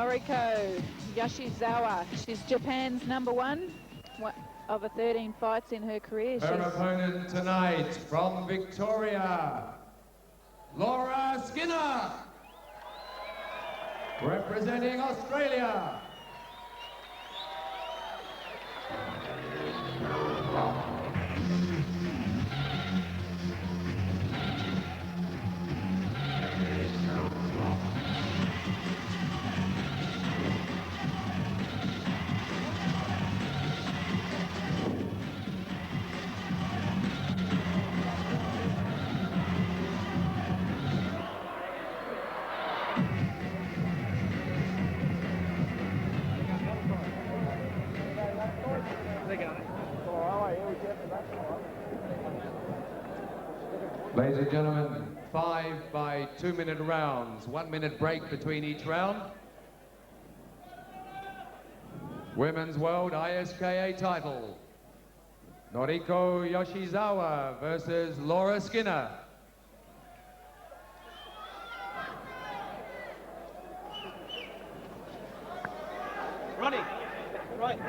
Noriko Yoshizawa. She's Japan's #1 of her 13 fights in her career. Her opponent tonight from Victoria, Laura Skinner, representing Australia. Ladies and gentlemen, 5 by 2-minute rounds, 1-minute break between each round. Women's World ISKA title, Noriko Yoshizawa versus Laura Skinner. Running, right.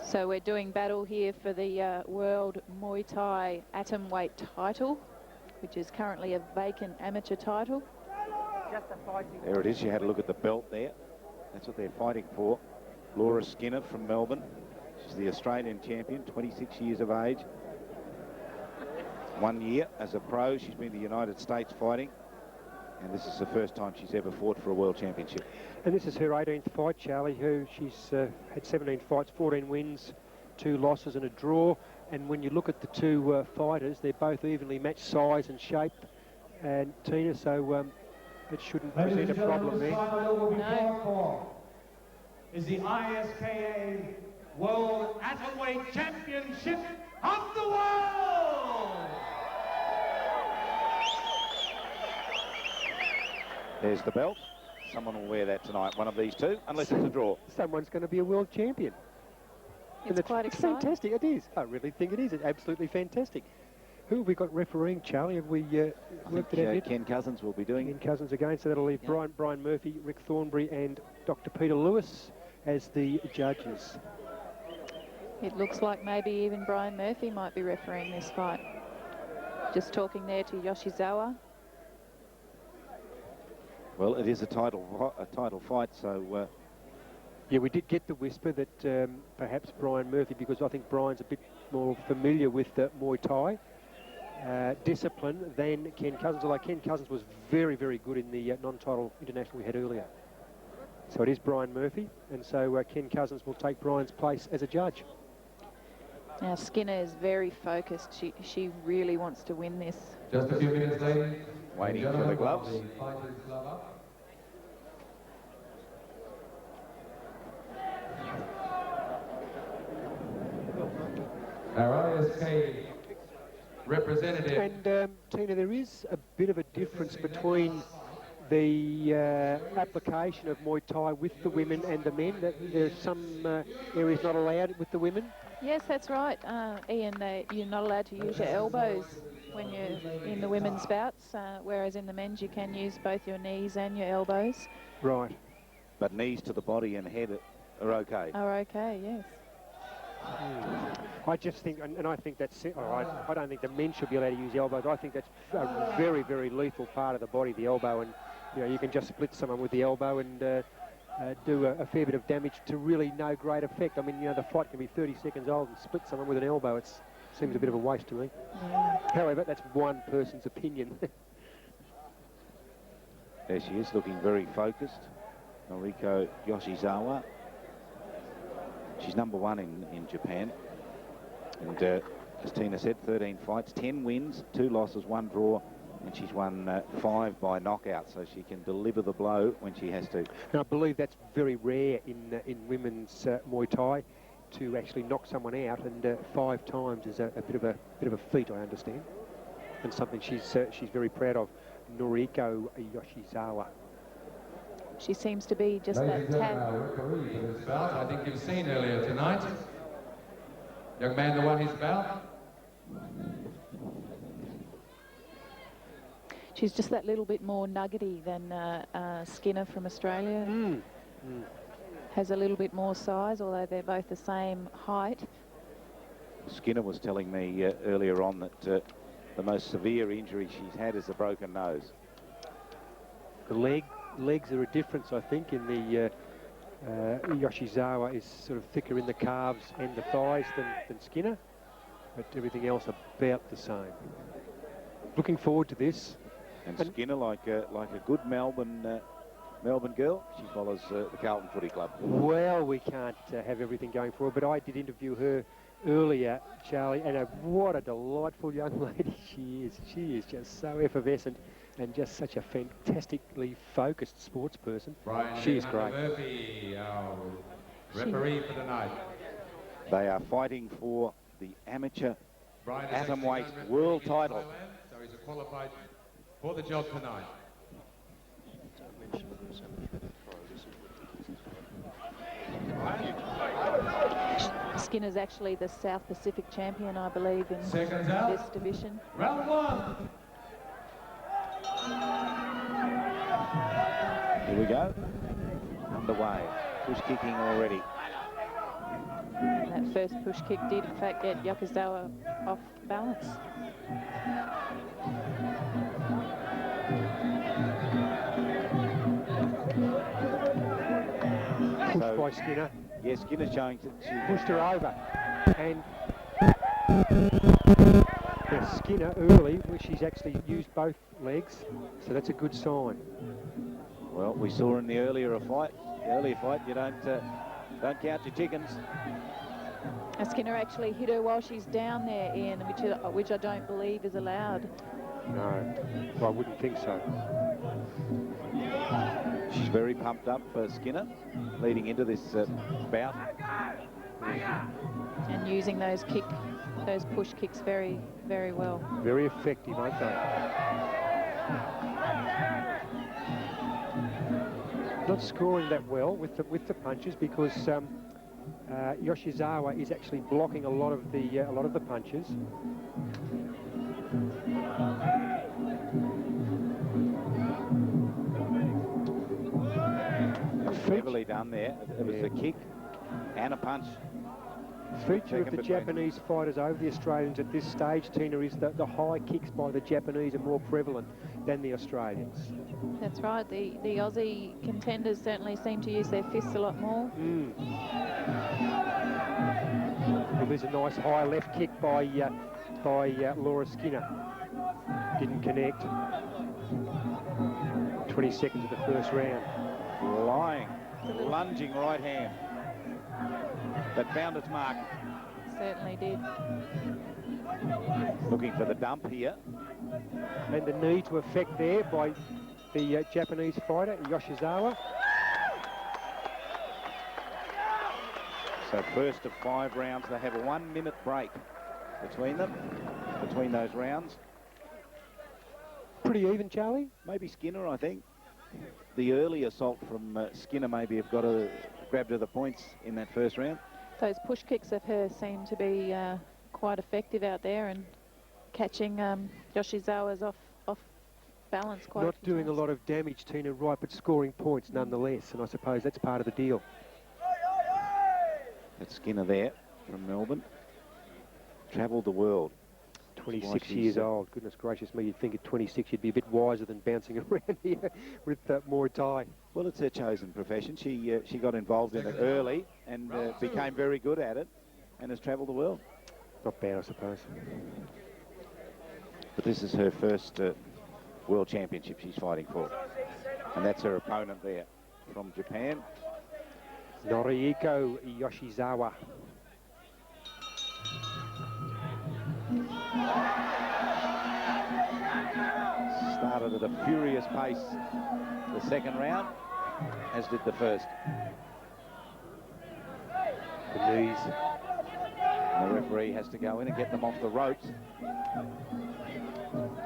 So we're doing battle here for the World Muay Thai Atomweight title, which is currently a vacant amateur title. There it is. You had a look at the belt there. That's what they're fighting for. Laura Skinner from Melbourne. She's the Australian champion, 26 years of age. 1 year as a pro. She's been to the United States fighting. And this is the first time she's ever fought for a world championship. And this is her 18th fight, Charlie, she's had 17 fights, 14 wins, 2 losses and a draw. And when you look at the two fighters, they're both evenly matched size and shape. And Tina, so it shouldn't present a problem there. No. Is the ISKA World Atomweight Championship of the World! There's the belt. Someone will wear that tonight, one of these two, unless it's a draw. Someone's going to be a world champion. It's quite exciting. Fantastic, it is. I really think it is. It's absolutely fantastic. Who have we got refereeing, Charlie? Have we worked it out yet? Ken Cousins will be doing Ken Cousins again, so that'll leave Brian Murphy, Rick Thornbury and Dr. Peter Lewis as the judges. It looks like maybe even Brian Murphy might be refereeing this fight. Just talking there to Yoshizawa. Well, it is a title fight, so... Yeah, we did get the whisper that perhaps Brian Murphy, because I think Brian's a bit more familiar with Muay Thai discipline than Ken Cousins, although Ken Cousins was very, very good in the non-title international we had earlier. So it is Brian Murphy, and so Ken Cousins will take Brian's place as a judge. Now Skinner is very focused. She really wants to win this. Just a few minutes later. Waiting for the gloves. Our ISK representative. And Tina, there is a bit of a difference between the application of Muay Thai with the women and the men. That there's some areas not allowed with the women. Yes, that's right, Ian. You're not allowed to use your elbows when you're in the women's bouts, whereas in the men's you can use both your knees and your elbows. Right. But knees to the body and head are okay. Are okay, yes. I just think, and I think that's it. I don't think the men should be allowed to use elbows. I think that's a very, very lethal part of the body, the elbow, and you can just split someone with the elbow and do a fair bit of damage to really no great effect. I mean, the fight can be 30 seconds old and split someone with an elbow. It seems a bit of a waste to me. Yeah. However, that's one person's opinion. There she is, looking very focused. Noriko Yoshizawa. She's #1 in Japan. And as Tina said, 13 fights, 10 wins, 2 losses, 1 draw, and she's won 5 by knockout, so she can deliver the blow when she has to. And I believe that's very rare in women's Muay Thai, to actually knock someone out, and 5 times is a bit of a feat, I understand, and something she's very proud of. Noriko Yoshizawa. She seems to be just that tad. Referee for this bout, I think you've seen earlier tonight. Young man that won his bout. She's just that little bit more nuggety than Skinner from Australia. Has a little bit more size, although they're both the same height. Skinner was telling me earlier on that the most severe injury she's had is a broken nose. The legs are a difference, I think, in the Yoshizawa is sort of thicker in the calves and the thighs than Skinner, but everything else about the same. Looking forward to this. And Skinner, like a good Melbourne girl, she follows the Carlton Footy Club. Well, we can't have everything going for her, but I did interview her earlier, Charlie, and what a delightful young lady she is. She is just so effervescent and just such a fantastically focused sports person. She is great. Murphy, our referee for tonight. They are fighting for the amateur Brian is atomweight actually known world referee in title. Thailand, so he's qualified for the job tonight. Skinner's actually the South Pacific champion, I believe, in Seconds out. this division. Round one. Here we go. Underway. Push kicking already. And that first push kick did, in fact, get Yoshizawa off balance. Pushed by Skinner. Yeah, Skinner's showing that she Pushed her over. And Skinner early, where she's actually used both legs, so that's a good sign. Well, we saw in the earlier fight, you don't count your chickens. And Skinner actually hit her while she's down there, Ian, which I don't believe is allowed. No, well, I wouldn't think so. She's very pumped up for Skinner, leading into this bout. And using those push kicks very, very well. Very effective, aren't they? Not scoring that well with the punches because Yoshizawa is actually blocking a lot of the punches. Cleverly done there. It was a kick and a punch. Feature of the Japanese fighters over the Australians at this stage, Tina, is that the high kicks by the Japanese are more prevalent than the Australians. That's right. The Aussie contenders certainly seem to use their fists a lot more. Well, there's a nice high left kick by Laura Skinner. Didn't connect. 20 seconds of the first round. Lying, lunging right hand. That found its mark. Certainly did. Looking for the dump here. And the knee to effect there by the Japanese fighter, Yoshizawa. So first of 5 rounds, they have a 1 minute break between them, between those rounds. Pretty even, Charlie. Maybe Skinner, I think. The early assault from Skinner maybe have got a grab to the points in that first round. Those push kicks of hers seem to be quite effective out there and catching Yoshizawa's off balance quite Not doing a lot of damage, Tina, right, but scoring points nonetheless, and I suppose that's part of the deal. That's Skinner there from Melbourne. Travelled the world. 26 years old. Goodness gracious me, you'd think at 26 you'd be a bit wiser than bouncing around here with Muay Thai. Well, it's her chosen profession. She got involved in it early and became very good at it and has travelled the world. Not bad, I suppose. But this is her first world championship she's fighting for. And that's her opponent there from Japan. Norihiko Yoshizawa. Started at a furious pace the second round, as did the first. The knees. And the referee has to go in and get them off the ropes.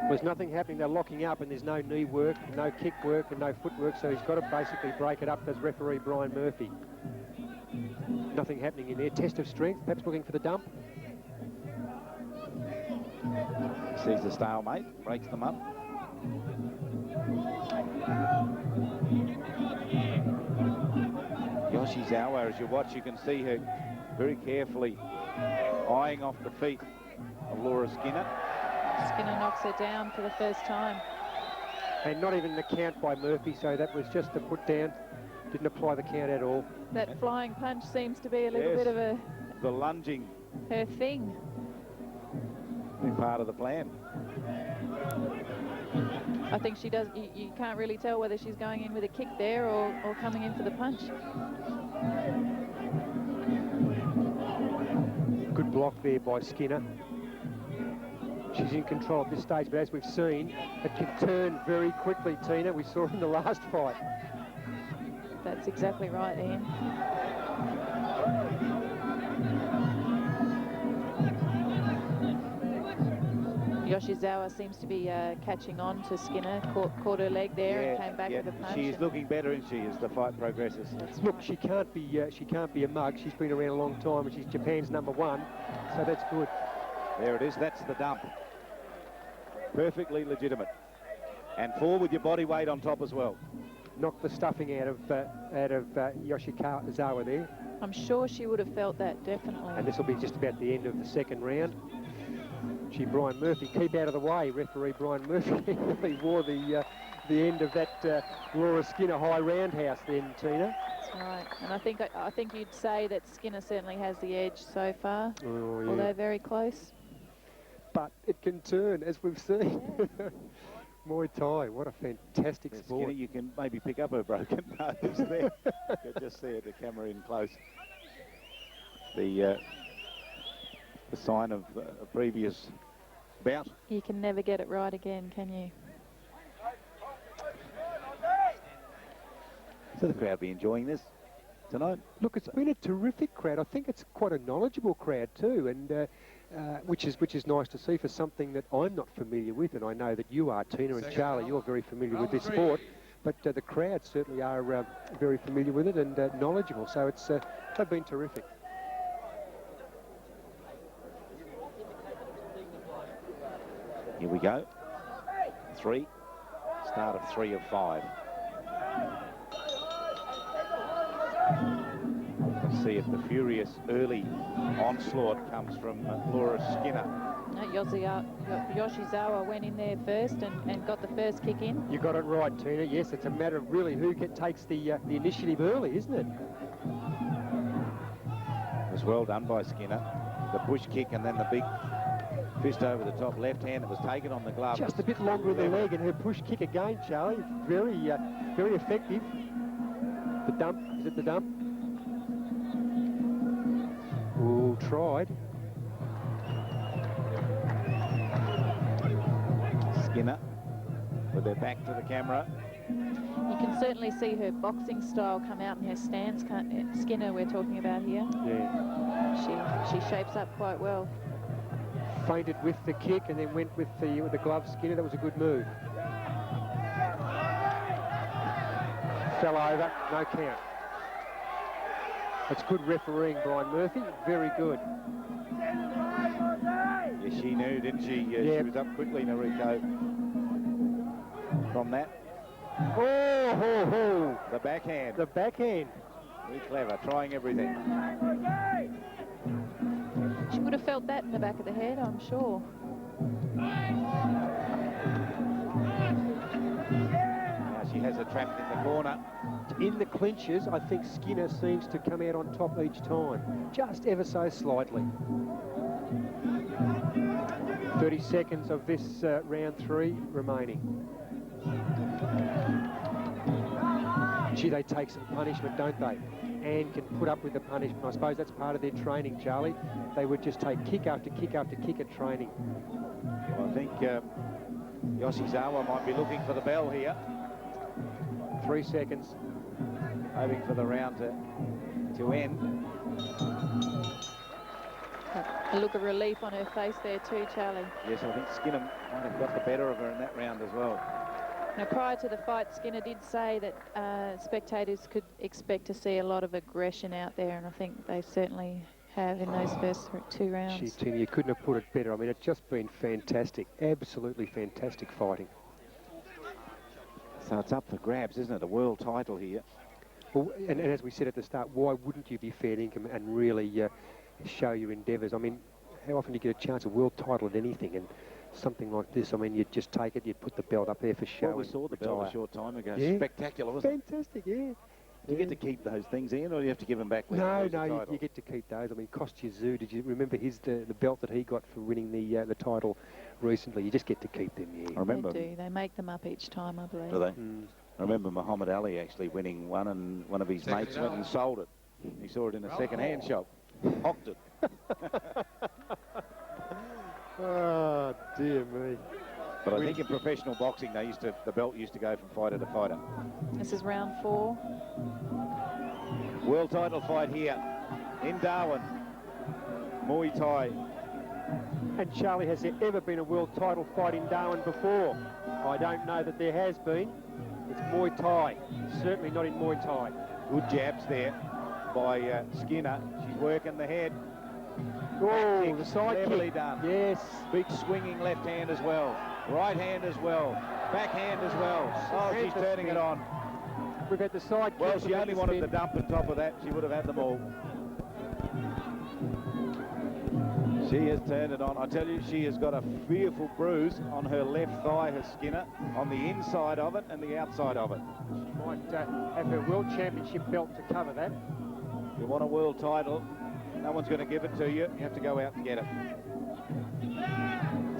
There's nothing happening, they're locking up and there's no knee work, no kick work and no footwork, so he's got to basically break it up, does referee Brian Murphy. Nothing happening in there. Test of strength, perhaps looking for the dump. Sees the stalemate, breaks them up. Yoshizawa, as you watch, you can see her very carefully eyeing off the feet of Laura Skinner. Skinner knocks her down for the first time. And not even the count by Murphy, so that was just a put down. Didn't apply the count at all. That flying punch seems to be a little Yes, bit of the lunging her thing. be part of the plan. I think she does. You can't really tell whether she's going in with a kick there or coming in for the punch. Good block there by Skinner. She's in control at this stage, but as we've seen, it can turn very quickly, Tina. We saw it in the last fight. That's exactly right, Ian. Yoshizawa seems to be catching on to Skinner, caught her leg there and came back with a punch. She is looking better, isn't she, as the fight progresses? Look, she can't be a mug. She's been around a long time, and she's Japan's #1, so that's good. There it is. That's the dump. Perfectly legitimate. And 4 with your body weight on top as well. Knocked the stuffing out of Yoshizawa there. I'm sure she would have felt that, definitely. And this will be just about the end of the second round. Gee, Brian Murphy, keep out of the way. Referee Brian Murphy really wore the end of that Laura Skinner high roundhouse then, Tina. That's right. And I think you'd say that Skinner certainly has the edge so far, Oh, yeah. although very close. But it can turn, as we've seen. Yeah. Muay Thai, what a fantastic sport. Skinner, you can maybe pick up her broken nose there. You can just see the camera in close. The sign of a previous bout. You can never get it right again, can you? So the crowd be enjoying this tonight. Look, it's been a terrific crowd. I think it's quite a knowledgeable crowd too, and which is nice to see for something that I'm not familiar with, and I know that you are, Tina, and Charlie, you're very familiar with this sport, but the crowd certainly are very familiar with it and knowledgeable, so they've been terrific. Here we go. 3. Start of 3 of 5. Let's see if the furious early onslaught comes from Laura Skinner. No, Yoshizawa went in there first and got the first kick in. You got it right, Tina. Yes, it's a matter of really who takes the initiative early, isn't it? It was well done by Skinner. The push kick and then the big fist over the top left hand that was taken on the glove. Just a bit longer in the leg, and her push kick again, Charlie. Very effective. The dump, is it the dump? Ooh, tried. Skinner with their back to the camera. You can certainly see her boxing style come out in her stance. Skinner we're talking about here. Yeah. She shapes up quite well. Feinted with the kick and then went with the glove, Skinner. That was a good move. Fell over, no count. That's good refereeing, Brian Murphy. Very good. Yes, she knew, didn't she? Yeah. She was up quickly, Noriko, from that. Oh, ho, ho. The backhand. The backhand. Very clever, trying everything. She would have felt that in the back of the head, I'm sure. Now she has her trapped in the corner. In the clinches, I think Skinner seems to come out on top each time, just ever so slightly. 30 seconds of this round 3 remaining. Gee, they take some punishment, don't they? And can put up with the punishment. I suppose that's part of their training, Charlie. They would just take kick after kick after kick at training. Well, I think Yoshizawa might be looking for the bell here. 3 seconds. Hoping for the round to end. A look of relief on her face there too, Charlie. Yes, I think Skinner might have got the better of her in that round as well. Now, prior to the fight, Skinner did say that spectators could expect to see a lot of aggression out there, and I think they certainly have in those first 2 rounds. Gee, Tim, you couldn't have put it better. I mean, it's just been fantastic, absolutely fantastic fighting. So it's up for grabs, isn't it? A world title here. Well, and as we said at the start, why wouldn't you be fair income and really show your endeavours? I mean, how often do you get a chance, a world title at anything? And something like this, I mean, you'd just take it, you'd put the belt up there for show. Well, we saw the belt a short time ago. Yeah. Spectacular, wasn't it? Fantastic, yeah. Do you get to keep those things in, or do you have to give them back? No, you get to keep those. I mean, Kostya, did you remember the belt that he got for winning the title recently? You just get to keep them, yeah. I remember. They do. They make them up each time, I believe. Do they? I remember Muhammad Ali actually winning one, and one of his mates went and sold it. He saw it in a second-hand shop. Hocked it. Oh, dear me. But I think in professional boxing, the belt used to go from fighter to fighter. This is round 4. World title fight here in Darwin. Muay Thai. And Charlie, has there ever been a world title fight in Darwin before? I don't know that there has been. It's Muay Thai. Certainly not in Muay Thai. Good jabs there by Skinner. She's working the head. Oh, the side cleverly kick. done. Yes. Big swinging left hand as well. Right hand as well. Backhand as well. Oh, she's turning it on. We've had the side Well, kick. she only wanted the dump on top of that. She would have had them all. She has turned it on. I tell you, she has got a fearful bruise on her left thigh, her Skinner, on the inside of it and the outside of it. She might have her world championship belt to cover that. If you want a world title, no one's going to give it to you. You have to go out and get it.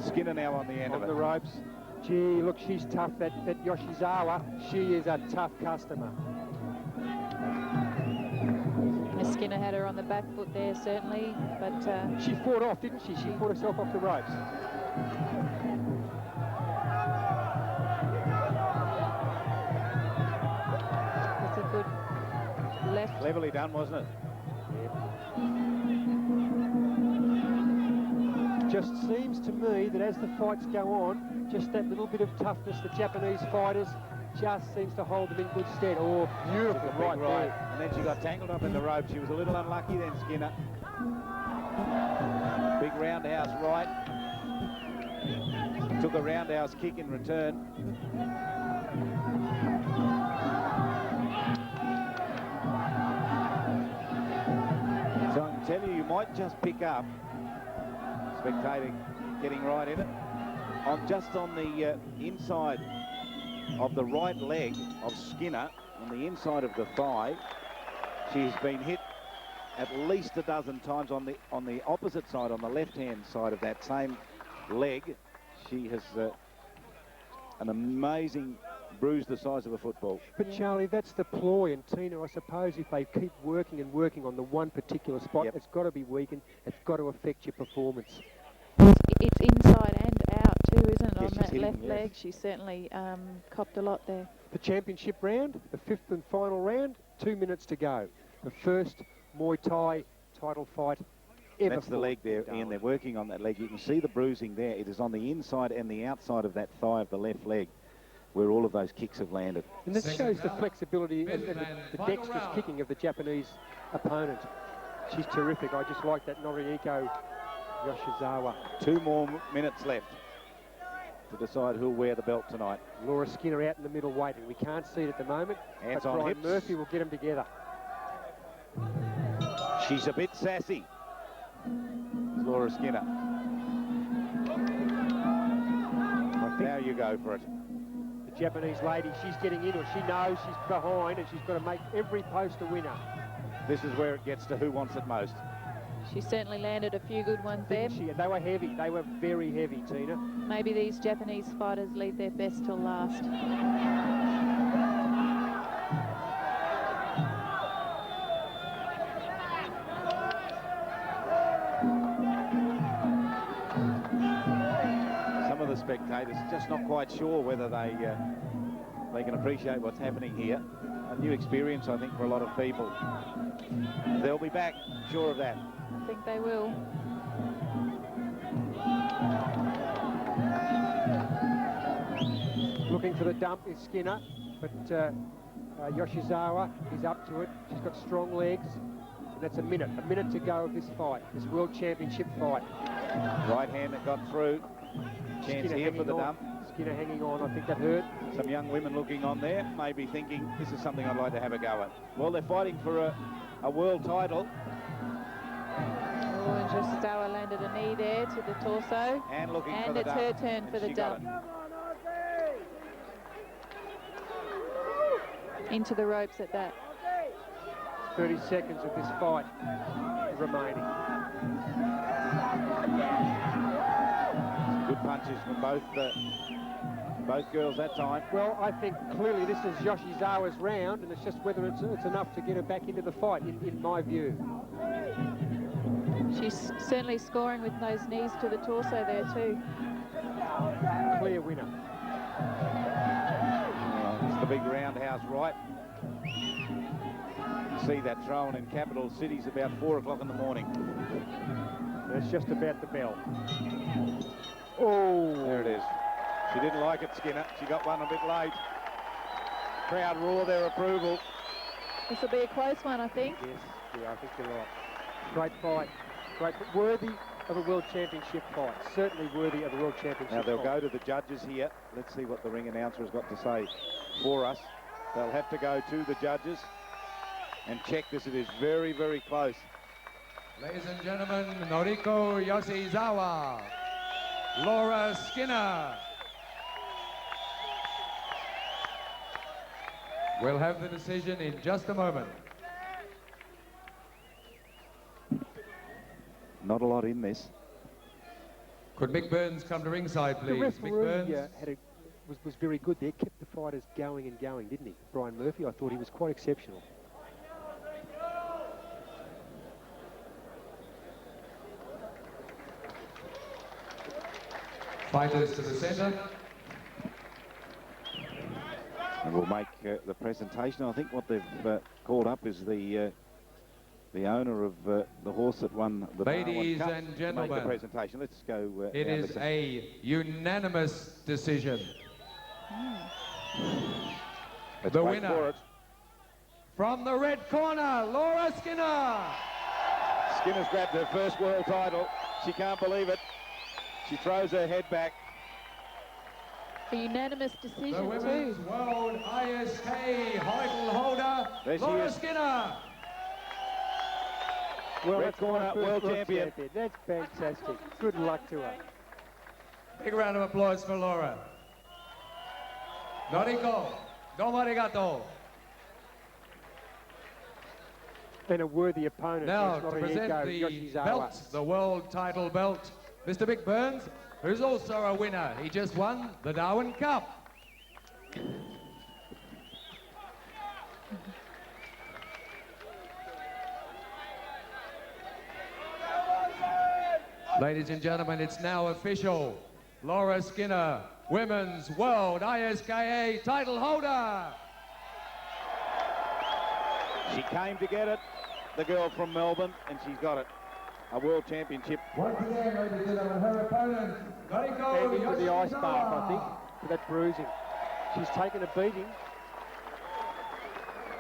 Skinner now on the end of it. On the ropes. Gee, look, she's tough. That Yoshizawa, she is a tough customer. Skinner had her on the back foot there, certainly, but... she fought off, didn't she? She fought herself off the ropes. It's a good left. Cleverly done, wasn't it? Just seems to me that as the fights go on, just that little bit of toughness, the Japanese fighters just seems to hold them in good stead. Oh, beautiful right there. And then she got tangled up in the rope. She was a little unlucky then, Skinner. Big roundhouse right. Took a roundhouse kick in return. So I can tell you, you might just pick up, spectating, getting right in it, just on the inside of the right leg of Skinner, on the inside of the thigh. She's been hit at least a dozen times on the opposite side, on the left-hand side of that same leg. She has an amazing bruise the size of a football. But Charlie, that's the ploy, and Tina, I suppose if they keep working and working on the one particular spot, it's got to be weakened, it's got to affect your performance. It's inside and out too, isn't it, Yes, on that hitting, left leg? She certainly copped a lot there. The championship round, the 5th and final round, 2 minutes to go. The first Muay Thai title fight ever. That's the leg there, Ian. They're working on that leg. You can see the bruising there. It is on the inside and the outside of that thigh of the left leg, where all of those kicks have landed. And this shows the flexibility and the dexterous kicking of the Japanese opponent. She's terrific. I just like that Norihiko Yoshizawa. 2 more minutes left to decide who'll wear the belt tonight. Laura Skinner out in the middle waiting. We can't see it at the moment. Hands but on Brian hips. Murphy will get them together. She's a bit sassy, Laura Skinner. Now you go for it. The Japanese lady, she's getting into it. She knows she's behind and she's got to make every post a winner. This is where it gets to who wants it most. She certainly landed a few good ones there. Didn't she? They were heavy. They were very heavy, Tina. Maybe these Japanese fighters leave their best till last. Some of the spectators just not quite sure whether they can appreciate what's happening here. A new experience, I think, for a lot of people. They'll be back, sure of that. I think they will. Looking for the dump is Skinner, but Yoshizawa is up to it. She's got strong legs. And that's a minute to go of this fight, this World Championship fight. Right hand that got through. Chance Skinner here for the hanging on. dump. Skinner hanging on. I think that hurt. Some young women looking on there, maybe thinking, this is something I'd like to have a go at. Well, they're fighting for a world title. Oh, and Yoshizawa landed a knee there to the torso. And looking for And the it's dump. her turn for And the she got dump. Into the ropes at that. 30 seconds of this fight remaining. Good punches from both girls that time. Well, I think clearly this is Yoshizawa's round, and it's just whether it's enough to get her back into the fight, in my view. She's certainly scoring with those knees to the torso there too. Clear winner. It's the big roundhouse right. You see that thrown in capital cities about 4 o'clock in the morning. That's just about the bell. Oh, There it is. She didn't like it, Skinner. She got one a bit late. Crowd roar their approval. This will be a close one, I think. yes, yeah, I think you're right. Great fight. Great, worthy of a World Championship fight. Certainly worthy of a World Championship Now they'll fight. go to the judges here. Let's see what the ring announcer has got to say for us. They'll have to go to the judges and check this. It is very, very close. Ladies and gentlemen, Noriko Yoshizawa, Laura Skinner. We'll have the decision in just a moment. Not a lot in this. Could Mick Burns come to ringside, The please? Mick referee Burns. was very good there. Kept the fighters going and going, didn't he? Brian Murphy, I thought he was quite exceptional. Fighters to the centre. And we'll make the presentation. I think what they've called up is the owner of the horse that won the Ladies Darwin Cup and to make gentlemen, the presentation. Let's go. It down is this- a unanimous decision. Let's the wait winner. for it. From the red corner, Laura Skinner. Skinner's grabbed her first world title. She can't believe it. She throws her head back. A unanimous The decision Women's too. World ISK title holder, There she Laura is. Skinner. Well, Red that's my corner, first world world champion. That's fantastic. Good luck to her. Big round of applause for Laura. Noriko, domo arigato. And a worthy opponent. Now It's to not an present ego, the Yoshizawa. belt, the world title belt, Mr. Mick Burns, who's also a winner. He just won the Darwin Cup. Ladies and gentlemen, it's now official. Laura Skinner, Women's World ISKA title holder. She came to get it, the girl from Melbourne, and she's got it. A world championship. Once again, ladies and gentlemen, her opponent, Noriko And into the ice bath, I think, Yoshizawa. for that bruising. She's taken a beating.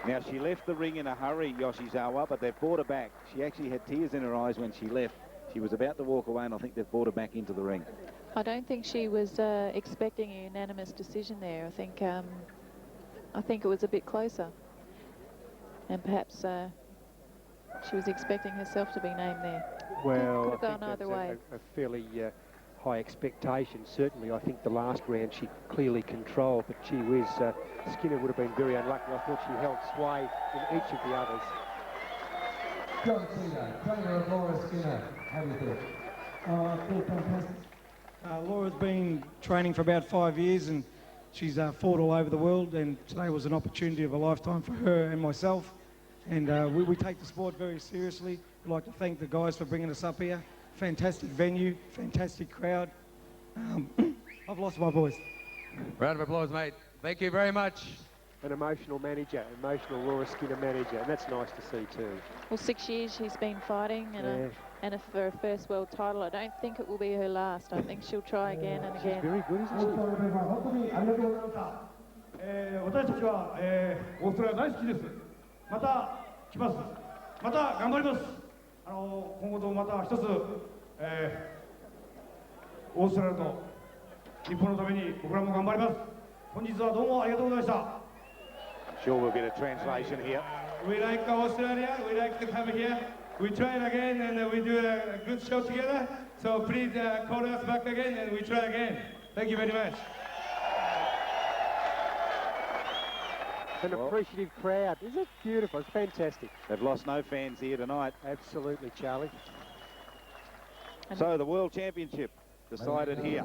Now, she left the ring in a hurry, Yoshizawa, but they've brought her back. She actually had tears in her eyes when she left. She was about to walk away, and I think they've brought her back into the ring. I don't think she was expecting a unanimous decision there. I think it was a bit closer. And perhaps she was expecting herself to be named there. Well, Could have I gone think either that's way. a fairly high expectation. Certainly, I think the last round she clearly controlled, but gee whiz, Skinner would have been very unlucky. I thought she held sway in each of the others. John Cena, trainer of Laura Skinner. How do you think? Feel fantastic. Laura's been training for about 5 years and she's fought all over the world, and today was an opportunity of a lifetime for her and myself. And we take the sport very seriously. I'd like to thank the guys for bringing us up here. Fantastic venue, fantastic crowd. I've lost my voice. Round of applause, mate. Thank you very much. An emotional manager, emotional Laura Skinner manager, and that's nice to see too. Well, 6 years she's been fighting, and for her first world title. I don't think it will be her last. I think she'll try again and She's again. very good, isn't she? 本当にありがとうございました。私たちは、オーストラリア大好きです。また来ます。また頑張ります。今後ともまた一つ、オーストラリアと日本のために僕らも頑張ります。本日はどうもありがとうございました。I'm sure we'll get a translation here. We like Australia. We like to come here. We try it again and we do a good show together. So please call us back again and we try again. Thank you very much. An appreciative crowd. Isn't it beautiful? It's fantastic. They've lost no fans here tonight. Absolutely, Charlie. So the World Championship decided here.